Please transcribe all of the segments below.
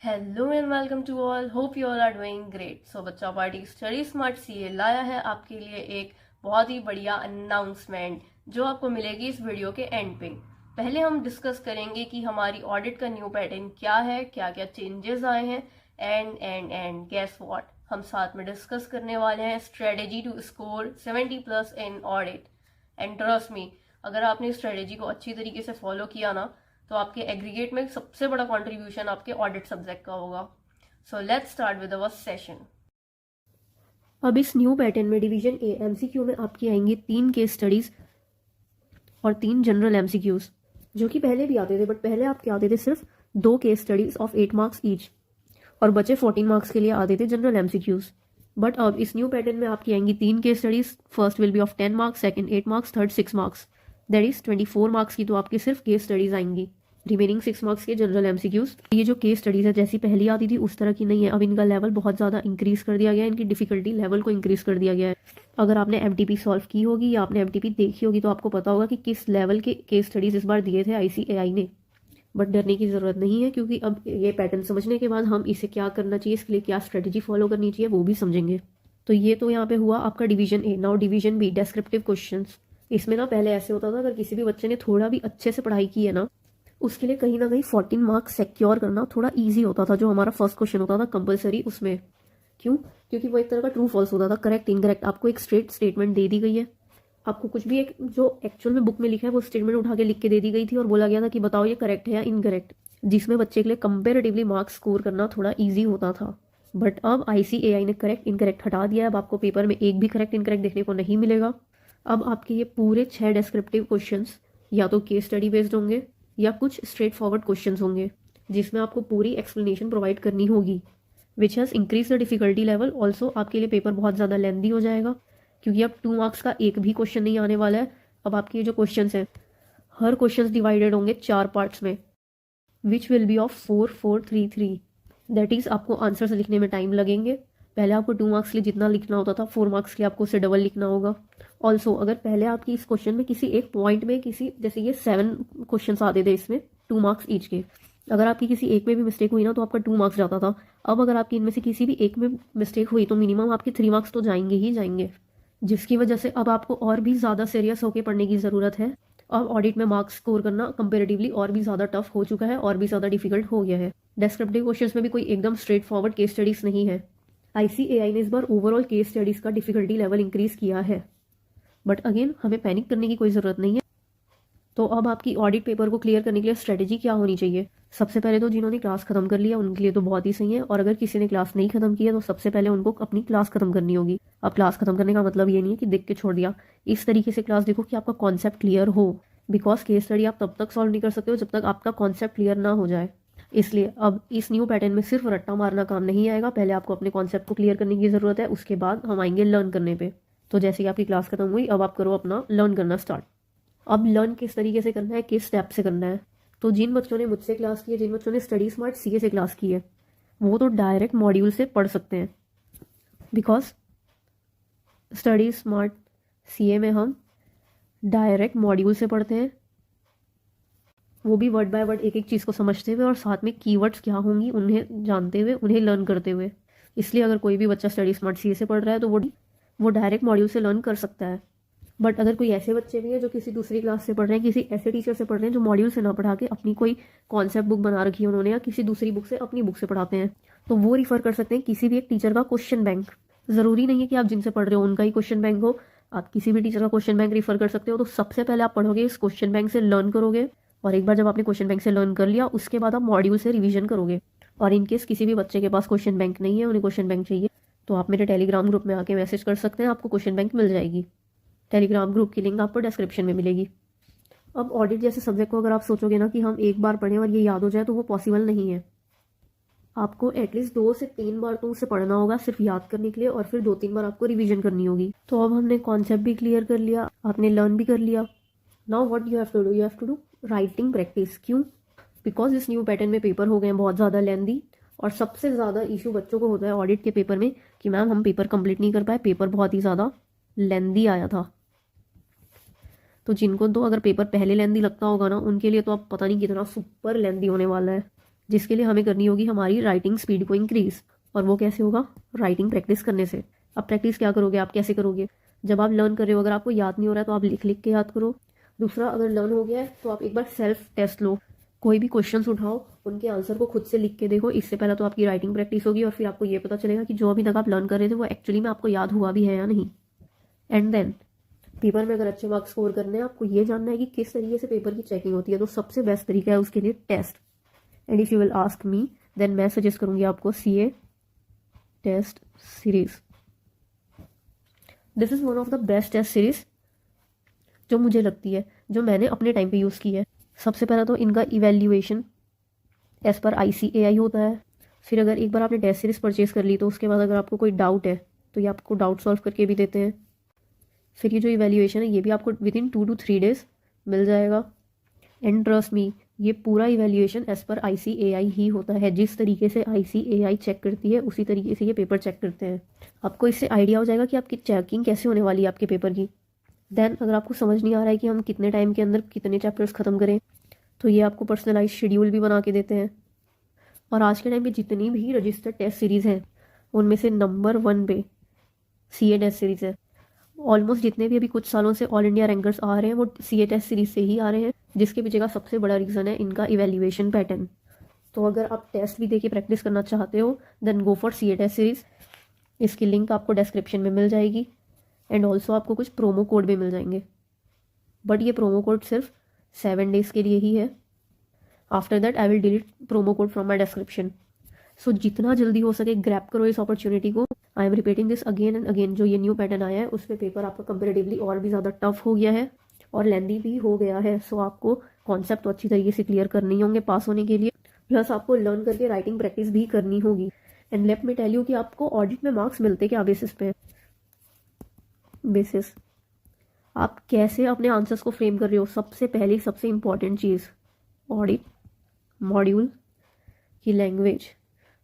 Hello and welcome to all, hope you all are doing great. So बच्चा party study smart CA लाया है आपके लिए एक बहुत ही बढ़िया अनाउंसमेंट जो आपको मिलेगी इस वीडियो के एंड पे। पहले हम डिस्कस करेंगे कि हमारी ऑडिट का न्यू पैटर्न क्या है, क्या क्या चेंजेस आए हैं, एंड गेस व्हाट, हम साथ में डिस्कस करने वाले हैं strategy to score 70+ in audit. And trust me, अगर आपने इस स्ट्रेटेजी को अच्छी तरीके से फॉलो किया ना तो आपके एग्रीगेट में सबसे बड़ा कंट्रीब्यूशन आपके ऑडिट सब्जेक्ट का होगा। So let's start with our session. अब इस न्यू पैटर्न में डिवीजन ए एमसीक्यू में आपकी आएंगी 3 केस स्टडीज और 3 जनरल एमसीक्यूज, जो कि पहले भी आते थे, बट पहले आपके आते थे सिर्फ 2 case studies of 8 marks each और बचे 14 मार्क्स के लिए आते थे जनरल एमसीक्यूज। बट अब इस न्यू पैटर्न में आपकी आएंगी 3 case studies. First will be of 10 marks, second 8 marks, third 6 marks. That is 24 marks की तो आपकी सिर्फ केस स्टडीज आएंगी, रिमेनिंग 6 मार्क्स के जनरल एमसीक्यूज। ये जो केस स्टडीज है जैसी पहली आती थी उस तरह की नहीं है, अब इनका लेवल बहुत ज़्यादा इंक्रीज कर दिया गया है, इनकी डिफिकल्टी लेवल को इंक्रीज कर दिया गया है। अगर आपने एमटीपी सॉल्व की होगी या आपने एमटीपी देखी होगी तो आपको पता होगा कि किस लेवल के केस स्टडीज इस बार दिए थे आईसीएआई ने। बट डरने की ज़रूरत नहीं है, क्योंकि अब ये पैटर्न समझने के बाद हम इसे क्या करना चाहिए, इसके लिए क्या स्ट्रेटेजी फॉलो करनी चाहिए वो भी समझेंगे। तो ये तो यहाँ पे हुआ आपका division A. Now division B, descriptive questions. इसमें ना पहले ऐसे होता था, अगर किसी भी बच्चे ने थोड़ा भी अच्छे से पढ़ाई की है ना, उसके लिए कहीं ना कहीं 14 मार्क्स सिक्योर करना थोड़ा इजी होता था। जो हमारा फर्स्ट क्वेश्चन होता था कंपलसरी, उसमें क्यों? क्योंकि वो एक तरह का ट्रू फॉल्स होता था, करेक्ट इनकरेक्ट। आपको एक स्ट्रेट स्टेटमेंट दे दी गई है, आपको कुछ भी एक जो एक्चुअल में बुक में लिखा है वो स्टेटमेंट उठा के लिख के दे दी गई थी और बोला गया था कि बताओ ये करेक्ट है या इनकरेक्ट, जिसमें बच्चे के लिए कंपेरेटिवली मार्क्स स्कोर करना थोड़ा ईजी होता था। बट अब आईसीएआई ने करेक्ट इनकरेक्ट हटा दिया है। अब आपको पेपर में एक भी करेक्ट इनकरेक्ट देखने को नहीं मिलेगा। अब आपके ये पूरे 6 डिस्क्रिप्टिव क्वेश्चंस या तो केस स्टडी बेस्ड होंगे या कुछ स्ट्रेट फॉरवर्ड क्वेश्चंस होंगे, जिसमें आपको पूरी एक्सप्लेनेशन प्रोवाइड करनी होगी, which has increase the difficulty level. Also आपके लिए पेपर बहुत ज़्यादा लेंदी हो जाएगा, क्योंकि अब 2 मार्क्स का एक भी क्वेश्चन नहीं आने वाला है। अब आपके जो क्वेश्चन हैं, हर क्वेश्चन डिवाइडेड होंगे 4 पार्ट्स में, which will be of 4 4 3 3। That is आपको आंसर्स लिखने में टाइम लगेंगे। पहले आपको 2 मार्क्स के लिए जितना लिखना होता था 4 मार्क्स के लिए आपको उससे डबल लिखना होगा। ऑल्सो अगर पहले आपकी इस क्वेश्चन में किसी एक पॉइंट में किसी, जैसे ये 7 क्वेश्चन आते थे इसमें 2 मार्क्स ईच के, अगर आपकी किसी एक में भी मिस्टेक हुई ना तो आपका 2 मार्क्स जाता था। अब अगर आपकी इनमें से किसी भी एक में मिस्टेक हुई तो मिनिमम आपके 3 मार्क्स तो जाएंगे ही जाएंगे, जिसकी वजह से अब आपको और भी ज़्यादा सीरियस होकर पढ़ने की ज़रूरत है। अब ऑडिट में मार्क्स स्कोर करना कंपेरेटिवली और भी ज़्यादा टफ हो चुका है और भी ज़्यादा डिफिकल्ट हो गया है। डिस्क्रिप्टिव क्वेश्चंस में भी कोई एकदम स्ट्रेट फॉरवर्ड केस स्टडीज नहीं है। आईसीएआई ने इस बार ओवरऑल केस स्टडीज़ का डिफिकल्टी लेवल इंक्रीज किया है, बट अगेन हमें पैनिक करने की कोई ज़रूरत नहीं है। तो अब आपकी ऑडिट पेपर को क्लियर करने के लिए स्ट्रेटेजी क्या होनी चाहिए? सबसे पहले तो जिन्होंने क्लास खत्म कर लिया उनके लिए तो बहुत ही सही है, और अगर किसी ने क्लास नहीं खत्म किया तो सबसे पहले उनको अपनी क्लास खत्म करनी होगी। अब क्लास खत्म करने का मतलब ये नहीं है कि देख के छोड़ दिया, इस तरीके से क्लास देखो कि आपका कॉन्सेप्ट क्लियर हो, बिकॉज केस स्टडी आप तब तक सॉल्व नहीं कर सकते हो जब तक आपका कॉन्सेप्ट क्लियर ना हो जाए। इसलिए अब इस न्यू पैटर्न में सिर्फ रट्टा मारना काम नहीं आएगा, पहले आपको अपने कॉन्सेप्ट को क्लियर करने की ज़रूरत है, उसके बाद हम आएंगे लर्न करने पे। तो जैसे कि आपकी क्लास खत्म हुई, अब आप करो अपना लर्न करना स्टार्ट। अब लर्न किस तरीके से करना है, किस स्टेप से करना है? तो जिन बच्चों ने मुझसे क्लास की है, जिन बच्चों ने स्टडी स्मार्ट सीए से क्लास की है, वो तो डायरेक्ट मॉड्यूल से पढ़ सकते हैं, बिकॉज स्टडी स्मार्ट सीए में हम डायरेक्ट मॉड्यूल से पढ़ते हैं, वो भी वर्ड बाय वर्ड एक एक चीज़ को समझते हुए और साथ में कीवर्ड्स क्या होंगी उन्हें जानते हुए, उन्हें लर्न करते हुए। इसलिए अगर कोई भी बच्चा स्टडी स्मार्ट सीए से पढ़ रहा है तो वो डायरेक्ट मॉड्यूल से लर्न कर सकता है। बट अगर कोई ऐसे बच्चे भी हैं जो किसी दूसरी क्लास से पढ़ रहे हैं, किसी ऐसे टीचर से पढ़ रहे हैं जो मॉड्यूल से ना पढ़ा के अपनी कोई कॉन्सेप्ट बुक बना रखी है उन्होंने, या किसी दूसरी बुक से अपनी बुक से पढ़ाते हैं, तो वो रिफ़र कर सकते हैं किसी भी एक टीचर का क्वेश्चन बैंक। ज़रूरी नहीं है कि आप जिनसे पढ़ रहे हो उनका ही क्वेश्चन बैंक हो, आप किसी भी टीचर का क्वेश्चन बैंक रिफ़र कर सकते हो। तो सबसे पहले आप पढ़ोगे, इस क्वेश्चन बैंक से लर्न करोगे, और एक बार जब आपने क्वेश्चन बैंक से लर्न कर लिया उसके बाद आप मॉड्यूल से रिवीजन करोगे। और इनकेस किसी भी बच्चे के पास क्वेश्चन बैंक नहीं है, उन्हें क्वेश्चन बैंक चाहिए, तो आप मेरे टेलीग्राम ग्रुप में आके मैसेज कर सकते हैं, आपको क्वेश्चन बैंक मिल जाएगी। टेलीग्राम ग्रुप की लिंक आपको डिस्क्रिप्शन में मिलेगी। अब ऑडिट जैसे सब्जेक्ट को अगर आप सोचोगे ना कि हम एक बार पढ़ें और ये याद हो जाए, तो वो पॉसिबल नहीं है। आपको एटलीस्ट 2 से 3 बार तो उसे पढ़ना होगा सिर्फ याद करने के लिए, और फिर 2-3 बार आपको रिवीजन करनी होगी। तो अब हमने कॉन्सेप्ट भी क्लियर कर लिया, आपने लर्न भी कर लिया। Now what you have to do, you have to do writing practice. क्यों? बिकॉज इस न्यू पैटर्न में पेपर हो गए हैं बहुत ज़्यादा लेंदी, और सबसे ज़्यादा इशू बच्चों को होता है ऑडिट के पेपर में कि मैम हम पेपर कंप्लीट नहीं कर पाए, पेपर बहुत ही ज़्यादा लेंदी आया था। तो जिनको तो अगर पेपर पहले लेंदी लगता होगा ना, उनके लिए तो अब पता नहीं कितना सुपर लेंदी होने वाला है। जिसके लिए हमें करनी होगी हमारी राइटिंग स्पीड को इंक्रीज। और वो कैसे होगा? राइटिंग प्रैक्टिस करने से। अब प्रैक्टिस क्या करोगे आप, कैसे करोगे? जब आप लर्न कर रहे हो, अगर आपको याद नहीं हो रहा है तो आप लिख लिख के याद करो। दूसरा, अगर लर्न हो गया है तो आप एक बार सेल्फ टेस्ट लो, कोई भी क्वेश्चंस उठाओ, उनके आंसर को खुद से लिख के देखो। इससे पहले तो आपकी राइटिंग प्रैक्टिस होगी और फिर आपको ये पता चलेगा कि जो अभी तक आप लर्न कर रहे थे वो एक्चुअली में आपको याद हुआ भी है या नहीं। एंड देन पेपर में अगर अच्छे मार्क्स स्कोर करने हैं, आपको ये जानना है कि किस तरीके से पेपर की चेकिंग होती है, तो सबसे बेस्ट तरीका है उसके लिए test. And if you will ask me, then मैं सजेस्ट करूंगी आपको CA test series. This is one of the best test series जो मुझे लगती है, जो मैंने अपने टाइम पे यूज़ की है। सबसे पहला तो इनका इवेल्यूएशन एज़ पर ICAI होता है। फिर अगर एक बार आपने टेस्ट सीरीज परचेज कर ली तो उसके बाद अगर आपको कोई डाउट है तो ये आपको डाउट सॉल्व करके भी देते हैं। फिर ये जो इवेल्यूएशन है ये भी आपको विद इन 2 to 3 days मिल जाएगा। एंड ट्रस्ट मी, ये पूरा इवेल्यूएशन एज़ पर ICAI ही होता है। जिस तरीके से ICAI चेक करती है उसी तरीके से ये पेपर चेक करते हैं। आपको इससे आइडिया हो जाएगा कि आपकी चेकिंग कैसे होने वाली है आपके पेपर की। देन अगर आपको समझ नहीं आ रहा है कि हम कितने टाइम के अंदर कितने चैप्टर्स ख़त्म करें, तो ये आपको पर्सनलाइज शेड्यूल भी बना के देते हैं। और आज के टाइम पे जितनी भी रजिस्टर्ड टेस्ट सीरीज़ हैं उनमें से नंबर 1 पे CA टेस्ट सीरीज़ है। ऑलमोस्ट जितने भी अभी कुछ सालों से ऑल इंडिया रैंकर्स आ रहे हैं वो CA टेस्ट सीरीज से ही आ रहे हैं, जिसके पीछे का सबसे बड़ा रीज़न है इनका इवेल्यूएशन पैटर्न। तो अगर आप टेस्ट भी देके प्रैक्टिस करना चाहते हो then go for CA test series. इसकी लिंक आपको डिस्क्रिप्शन में मिल जाएगी। एंड ऑल्सो आपको कुछ प्रोमो कोड भी मिल जाएंगे, बट ये प्रोमो कोड सिर्फ 7 days के लिए ही है। After that I will delete promo code from my description. So जितना जल्दी हो सके ग्रैब करो इस अपॉर्चुनिटी को। I am repeating this again and again. जो ये न्यू पैटर्न आया है उस पर पेपर आपका कंपेरेटिवली और भी ज़्यादा टफ हो गया है और लेंदी भी हो गया है। सो आपको कॉन्सेप्ट तो अच्छी तरीके से क्लियर करने ही होंगे पास होने के लिए, प्लस आपको लर्न करके राइटिंग प्रैक्टिस भी करनी होगी। And let me tell you कि आपको ऑडिट में मार्क्स मिलते क्या बेसिस पे? बेसिस आप कैसे अपने आंसर्स को फ्रेम कर रहे हो। सबसे पहली सबसे इंपॉर्टेंट चीज़ ऑडिट मॉड्यूल की लैंग्वेज।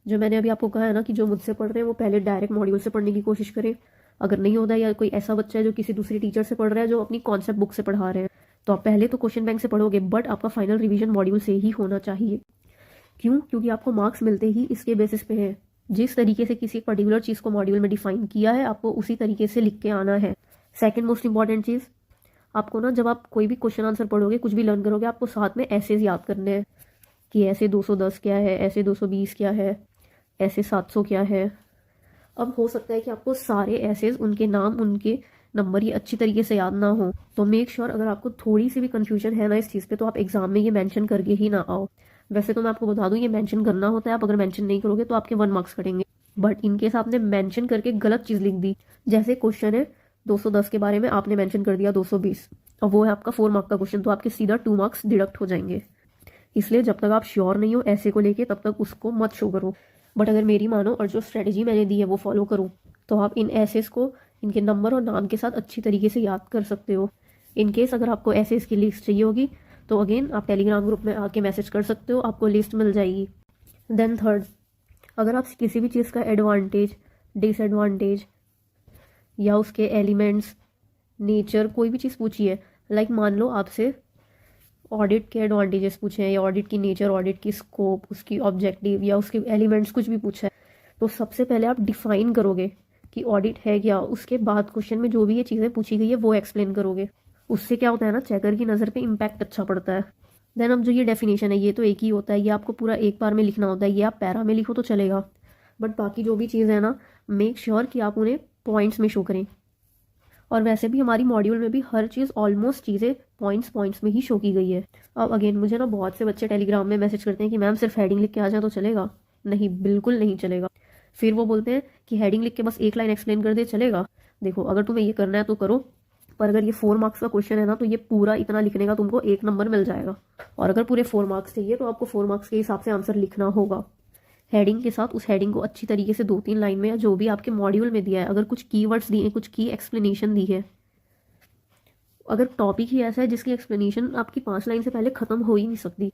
जो मैंने अभी आपको कहा है ना कि जो मुझसे पढ़ रहे हैं वो पहले डायरेक्ट मॉड्यूल से पढ़ने की कोशिश करें। अगर नहीं होता है या कोई ऐसा बच्चा है जो किसी दूसरी टीचर से पढ़ रहा है जो अपनी कॉन्सेप्ट बुक से पढ़ा रहे हैं, तो आप पहले तो क्वेश्चन बैंक से पढ़ोगे, बट आपका फाइनल रिवीजन मॉड्यूल से ही होना चाहिए। क्यों? क्योंकि आपको मार्क्स मिलते ही इसके बेसिस पे है। जिस तरीके से किसी पर्टिकुलर चीज़ को मॉड्यूल में डिफाइन किया है आपको उसी तरीके से लिख के आना है। सेकेंड मोस्ट इंपॉर्टेंट चीज़, आपको ना जब आप कोई भी क्वेश्चन आंसर पढ़ोगे, कुछ भी लर्न करोगे, आपको साथ में ऐसे याद करने हैं कि ऐसे 210 क्या है, ऐसे 220 क्या है, ऐसे 700 क्या है। अब हो सकता है कि आपको सारे ऐसेज, उनके नाम, उनके नंबर ये अच्छी तरीके से याद ना हो, तो मेक श्योर अगर आपको थोड़ी सी भी कन्फ्यूजन है ना इस चीज़ पे, तो आप एग्जाम में ये मेंशन करके ही ना आओ। वैसे तो मैं आपको बता दूं ये मेंशन करना होता है, आप अगर मेंशन नहीं करोगे तो आपके 1 मार्क्स कटेंगे। बट इनकेस आपने मेंशन करके गलत चीज़ लिख दी, जैसे क्वेश्चन है 210 के बारे में, आपने मेंशन कर दिया 220 और वो है आपका 4 मार्क का क्वेश्चन, तो आपके सीधा 2 मार्क्स डिडक्ट हो जाएंगे। इसलिए जब तक आप श्योर नहीं हो ऐसे को लेके तब तक उसको मत शो करो। बट अगर मेरी मानो और जो स्ट्रेटजी मैंने दी है वो फॉलो करो, तो आप इन एसेस को इनके नंबर और नाम के साथ अच्छी तरीके से याद कर सकते हो। इन केस अगर आपको एसेस की लिस्ट चाहिए होगी तो अगेन आप टेलीग्राम ग्रुप में आके मैसेज कर सकते हो, आपको लिस्ट मिल जाएगी। देन थर्ड, अगर आप किसी भी चीज़ का एडवांटेज, डिसएडवांटेज या उसके एलिमेंट्स, नेचर, कोई भी चीज़ पूछी है, लाइक मान लो आपसे ऑडिट के एडवांटेजेस पूछे हैं या ऑडिट की नेचर, ऑडिट की स्कोप, उसकी ऑब्जेक्टिव या उसके एलिमेंट्स कुछ भी पूछा है, तो सबसे पहले आप डिफाइन करोगे कि ऑडिट है क्या। उसके बाद क्वेश्चन में जो भी ये चीज़ें पूछी गई है वो एक्सप्लेन करोगे। उससे क्या होता है ना, चेकर की नज़र पे इम्पैक्ट अच्छा पड़ता है। देन अब जो ये डेफिनेशन है ये तो एक ही होता है, ये आपको पूरा एक बार में लिखना होता है, ये आप पैरा में लिखो तो चलेगा, बट बाकी जो भी चीज़ है ना मेक श्योर कि आप उन्हें पॉइंट्स में शो करें। और वैसे भी हमारी मॉड्यूल में भी हर चीज़, ऑलमोस्ट चीज़ें पॉइंट्स में ही शो की गई है। अब अगेन मुझे ना बहुत से बच्चे टेलीग्राम में मैसेज करते हैं कि मैम सिर्फ हेडिंग लिख के आ जाए तो चलेगा। नहीं, बिल्कुल नहीं चलेगा। फिर वो बोलते हैं कि हेडिंग लिख के बस एक लाइन एक्सप्लेन कर दे, चलेगा। देखो अगर तुम्हें ये करना है तो करो, पर अगर ये 4 मार्क्स का क्वेश्चन है ना तो ये पूरा इतना लिखने का तुमको 1 नंबर मिल जाएगा। और अगर पूरे 4 मार्क्स चाहिए तो आपको 4 मार्क्स के हिसाब से आंसर लिखना होगा। हेडिंग के साथ उस हेडिंग को अच्छी तरीके से 2-3 लाइन में या जो भी आपके मॉड्यूल में दिया है, अगर कुछ कीवर्ड्स दिए हैं, कुछ की एक्सप्लेनेशन दी है, अगर टॉपिक ही ऐसा है जिसकी एक्सप्लेनेशन आपकी 5 लाइन से पहले ख़त्म हो ही नहीं सकती,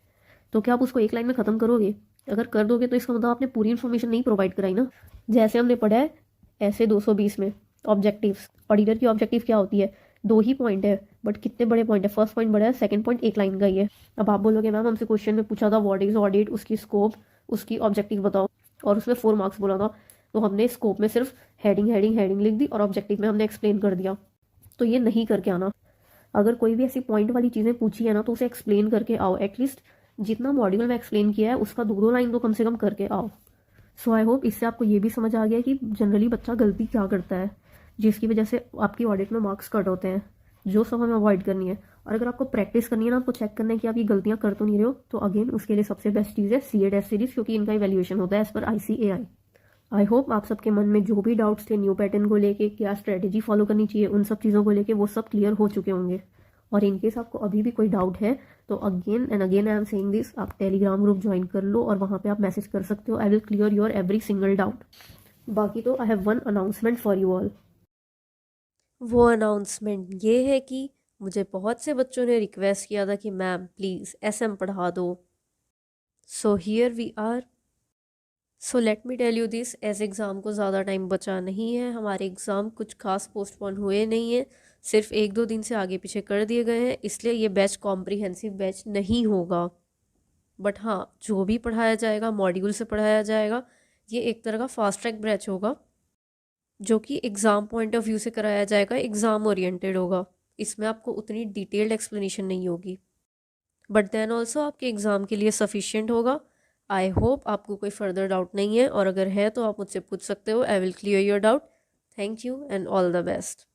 तो क्या आप उसको 1 लाइन में ख़त्म करोगे? अगर कर दोगे तो इसका मतलब आपने पूरी इन्फॉर्मेशन नहीं प्रोवाइड कराई ना। जैसे हमने पढ़ा है ऐसे 220 में ऑब्जेक्टिव्स, ऑडिटर की ऑब्जेक्टिव क्या होती है 2 ही पॉइंट है बट कितने बड़े पॉइंट है। फर्स्ट पॉइंट बड़ा है, सेकंड पॉइंट एक लाइन का ही है। अब आप बोलोगे मैम हमसे क्वेश्चन में पूछा था व्हाट इज ऑडिट, उसकी स्कोप, उसकी ऑब्जेक्टिव बताओ, और उसमें 4 मार्क्स बोला था। तो हमने स्कोप में सिर्फ हेडिंग लिख दी और ऑब्जेक्टिव में हमने एक्सप्लेन कर दिया। तो ये नहीं करके आना। अगर कोई भी ऐसी पॉइंट वाली चीज़ें पूछी है ना तो उसे एक्सप्लेन करके आओ। एटलीस्ट जितना मॉड्यूल में एक्सप्लेन किया है उसका 2 लाइन तो कम से कम करके आओ। सो आई होप इससे आपको ये भी समझ आ गया कि जनरली बच्चा गलती क्या करता है जिसकी वजह से आपकी ऑडिट में मार्क्स कट होते हैं, जो सब हमें अवॉइड करनी है। और अगर आपको प्रैक्टिस करनी है ना, आपको चेक करना है कि आप ये गलतियाँ कर तो नहीं रहे हो, तो अगेन उसके लिए सबसे बेस्ट चीज़ है CA टेस्ट सीरीज, क्योंकि इनका इवैल्यूएशन होता है as per ICAI। I hope आप सबके मन में जो भी डाउट्स थे न्यू पैटर्न को लेके, क्या स्ट्रेटेजी फॉलो करनी चाहिए, उन सब चीज़ों को लेके वो सब क्लियर हो चुके होंगे। और इनकेस आपको अभी भी कोई डाउट है तो again and again I am saying this, आप टेलीग्राम ग्रुप ज्वाइन कर लो और वहाँ पे आप मैसेज कर सकते हो। I will clear your every single doubt. बाकी तो I have one announcement for you all. वो अनाउंसमेंट ये है कि मुझे बहुत से बच्चों ने रिक्वेस्ट किया था कि मैम प्लीज़ SM पढ़ा दो। So here we are. So let me tell you this, as exam को ज़्यादा टाइम बचा नहीं है। हमारे एग्ज़ाम कुछ खास पोस्टपोन हुए नहीं हैं, सिर्फ 1-2 दिन से आगे पीछे कर दिए गए हैं, इसलिए ये बैच कॉम्प्रिहेंसिव बैच नहीं होगा। बट हाँ, जो भी पढ़ाया जाएगा मॉड्यूल से पढ़ाया जाएगा। ये एक तरह का फास्ट ट्रैक बैच होगा जो कि एग्ज़ाम पॉइंट ऑफ व्यू से कराया जाएगा, एग्ज़ाम ओरिएंटेड होगा। इसमें आपको उतनी डिटेल्ड एक्सप्लेनेशन नहीं होगी, बट देन ऑल्सो आपके एग्ज़ाम के लिए सफिशिएंट होगा। आई होप आपको कोई फर्दर डाउट नहीं है, और अगर है तो आप मुझसे पूछ सकते हो। I will clear your doubt. Thank you and all the best.